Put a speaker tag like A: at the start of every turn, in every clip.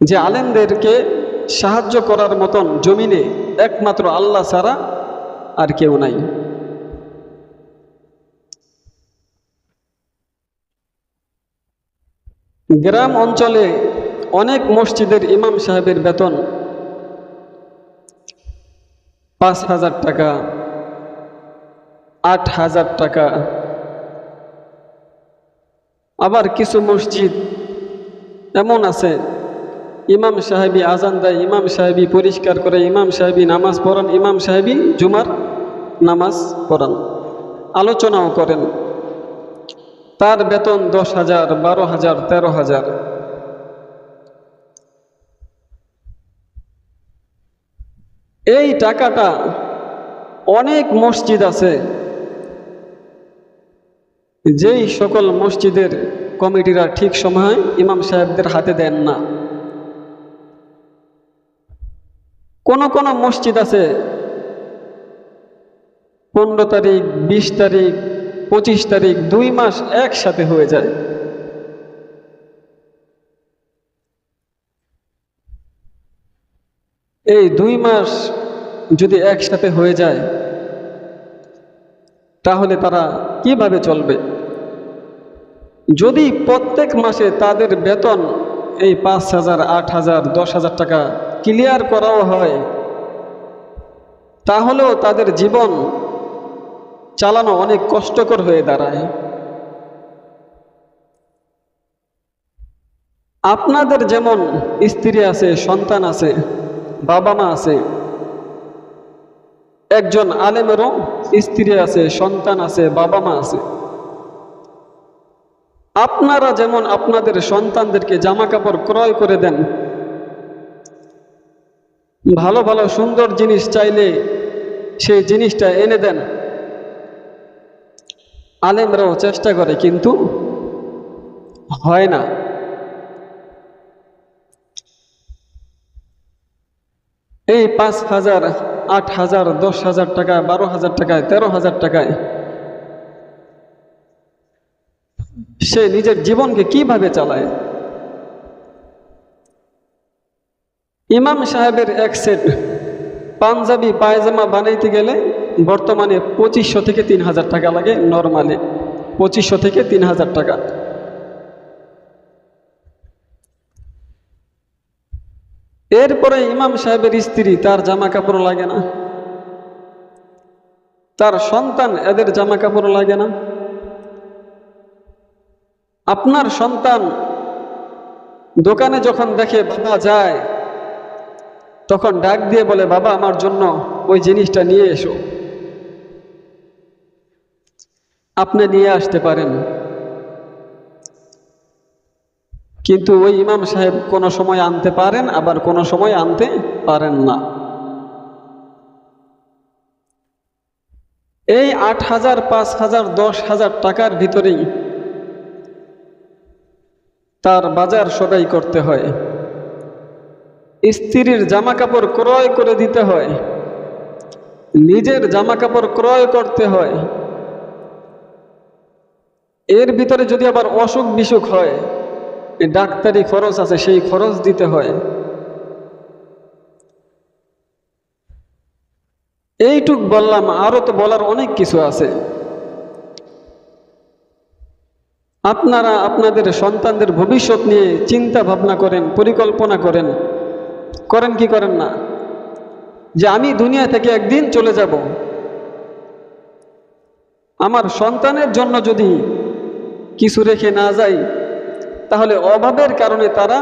A: যে আলেমদেরকে সাহায্য করার মতন জমিনে একমাত্র আল্লাহ ছাড়া আর কেউ নাই। গ্রাম অঞ্চলে অনেক মসজিদের ইমাম সাহেবের বেতন 5,000 টাকা, 8,000 টাকা। আবার কিছু মসজিদ এমন আছে, ইমাম সাহেবী আজান দেয়, ইমাম সাহেবী পরিষ্কার করে, ইমাম সাহেবী নামাজ পড়ান, ইমাম সাহেবী জুমার নামাজ পড়ান, আলোচনাও করেন, তার বেতন 10,000, 12,000, 13,000। এই টাকাটা অনেক মসজিদ আছে যেই সকল মসজিদের কমিটিরা ঠিক সময় ইমাম সাহেবদের হাতে দেন না। কোন কোন মসজিদ আছে 15 তারিখ, 20 তারিখ, 25 তারিখ, 2 মাস একসাথে হয়ে যায়। এই 2 মাস যদি একসাথে হয়ে যায় তাহলে তারা কিভাবে চলবে? যদি প্রত্যেক মাসে তাদের বেতন এই 5,000, 8,000, 10,000 টাকা ক্লিয়ার করাও হয়, তাহলেও তাদের জীবন চালানো অনেক কষ্টকর হয়ে দাঁড়ায়। আপনাদের যেমন স্ত্রী আছে, সন্তান আছে, বাবা মা আছে, একজন আলেমেরও স্ত্রী আছে, সন্তান আছে, বাবা মা আছে। আপনারা যেমন আপনাদের সন্তানদেরকে জামা কাপড় ক্রয় করে দেন, ভালো ভালো সুন্দর জিনিস চাইলে সেই জিনিসটা এনে দেন, আলেমরাও চেষ্টা করে কিন্তু হয় না। এই 5,000, 8,000, 10,000 টাকা, 12,000 টাকায়, 13,000 টাকায় সে নিজের জীবনকে কিভাবে চালায়? ইমাম সাহেবের এক সেট পাঞ্জাবি পায়জামা বানাইতে গেলে বর্তমানে 2,500 থেকে 3,000 টাকা লাগে। নর্মালি 2,500 থেকে 3,000 টাকা। এরপরে ইমাম সাহেবের স্ত্রী, তার জামা কাপড় লাগে না, তার সন্তান, এদের জামা কাপড় লাগে না। আপনার সন্তান দোকানে যখন দেখে বাবা যায়, তখন ডাক দিয়ে বলে, বাবা আমার জন্য ওই জিনিসটা নিয়ে এসো। আপনি নিয়ে আসতে পারেন, কিন্তু ওই ইমাম সাহেব কোনো সময় আনতে পারেন, আবার কোনো সময় আনতে পারেন না। এই 8,000, 5,000, 10,000 টাকার ভিতরেই তার বাজার সদাই করতে হয়, স্ত্রীর জামা কাপড় ক্রয় করে দিতে হয়, নিজের জামা কাপড় ক্রয় করতে হয়। এর ভিতরে যদি আবার অসুখ বিসুখ হয়, ডাক্তারি খরচ আছে, সেই খরচ দিতে হয়। এইটুক বললাম, আরো তো বলার অনেক কিছু আছে। আপনারা আপনাদের সন্তানদের ভবিষ্যৎ নিয়ে চিন্তা ভাবনা করেন, পরিকল্পনা করেন, করেন কি করেন না? যে আমি দুনিয়া থেকে একদিন চলে যাব, আমার সন্তানের জন্য যদি কিছু রেখে না যাই, তাহলে অভাবের কারণে তারা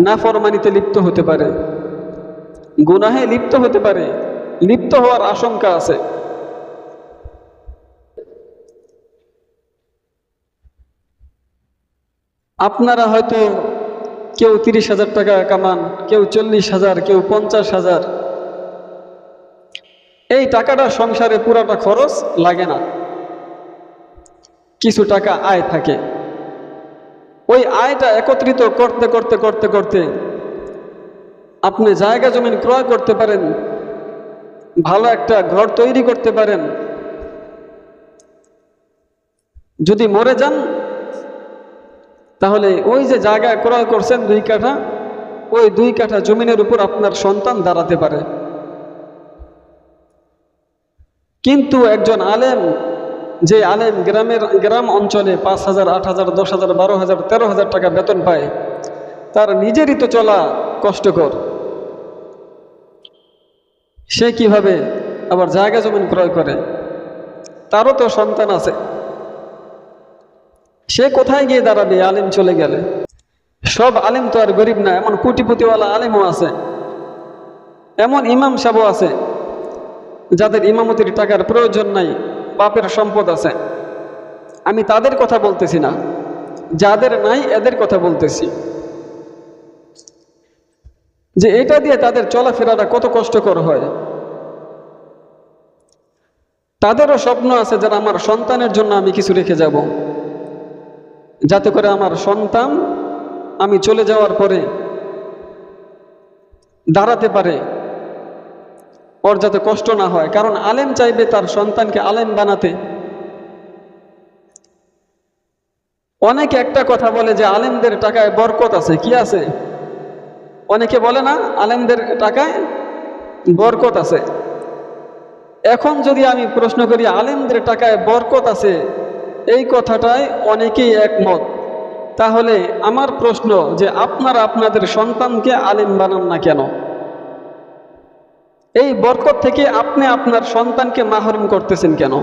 A: নাফরমানিতে লিপ্ত হতে পারে, গুনাহে লিপ্ত হতে পারে, লিপ্ত হওয়ার আশঙ্কা আছে। আপনারা হয়তো কেউ 30,000 টাকা কামান, কেউ 40,000, কেউ 50,000। এই টাকাটা সংসারে পুরাটা খরচ লাগে না, কিছু টাকা আয় থাকে। ওই আয়টা একত্রিত করতে করতে করতে করতে আপনি জায়গা জমিন ক্রয় করতে পারেন, ভালো একটা ঘর তৈরি করতে পারেন। যদি মরে যান, তাহলে ওই যে জায়গা ক্রয় করছেন 2 কাঠা, ওই 2 কাঠা জমিনের উপর আপনার সন্তান দাঁড়াতে পারে। কিন্তু একজন আলেম, যে আলেম গ্রাম অঞ্চলে 5,000, 8,000, 10,000, 12,000, 13,000 টাকা বেতন পায়, তার নিজেরই তো চলা কষ্টকর। সে কিভাবে আবার জায়গা জমিন ক্রয় করে? তারও তো সন্তান আছে। সে কোথায় গিয়ে দাঁড়াবে আলেম চলে গেলে? সব আলেম তো আর গরিব না, এমন কোটিপতিওয়ালা আলেমও আছে, এমন ইমাম সাহেবও আছে যাদের ইমামতির টাকার প্রয়োজন নাই, বাপের সম্পদ আছে। আমি তাদের কথা বলতেছি না, যাদের নাই এদের কথা বলতেছি, যে এটা দিয়ে তাদের চলাফেরাটা কত কষ্টকর হয়। তাদেরও স্বপ্ন আছে যারা আমার সন্তানের জন্য আমি কিছু রেখে যাব, যাতে করে আমার সন্তান আমি চলে যাওয়ার পরে দাঁড়াতে পারে, ওর যাতে কষ্ট না হয়। কারণ আলেম চাইবে তার সন্তানকে আলেম বানাতে। অনেকে একটা কথা বলে যে আলেমদের টাকায় বরকত আছে। কি আছে? অনেকে বলে না আলেমদের টাকায় বরকত আছে। এখন যদি আমি প্রশ্ন করি আলেমদের টাকায় বরকত আছে, এই কথাটাই অনেকেই একমত, তাহলে আমার প্রশ্ন যে আপনারা আপনাদের সন্তানকে আলেম বানান না কেন? এই বরকত থেকে আপনি আপনার সন্তানকে মাহরুম করতেছেন কেন?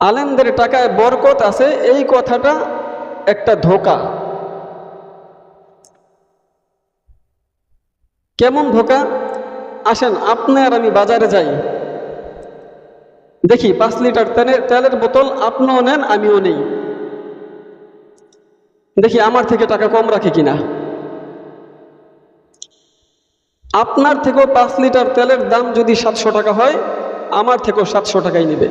A: আলেমদের টাকায় বরকত আছে, এই কথাটা একটা ধোঁকা। কেমন ধোঁকা? আসেন আপনি আর আমি বাজারে যাই, দেখি 5 লিটার তেলের বোতল আপনিও নেন আমিও নেই, দেখি আমার থেকে টাকা কম রাখে কিনা। আপনার থেকেও 5 লিটার তেলের দাম যদি 700 টাকা হয়, আমার থেকেও 700 টাকাই নেবে,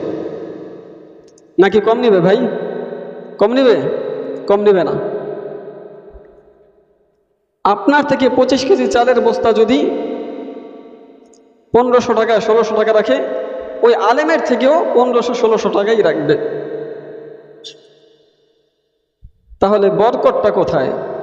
A: নাকি কম নেবে? ভাই কম নেবে? কম নেবে না। আপনার থেকে 25 কেজি চালের বস্তা যদি 1500 টাকা 1600 টাকা রাখে, ওই আলেমের থেকেও 1500-1600 টাকাই রাখবে। তাহলে বরকতটা কোথায়?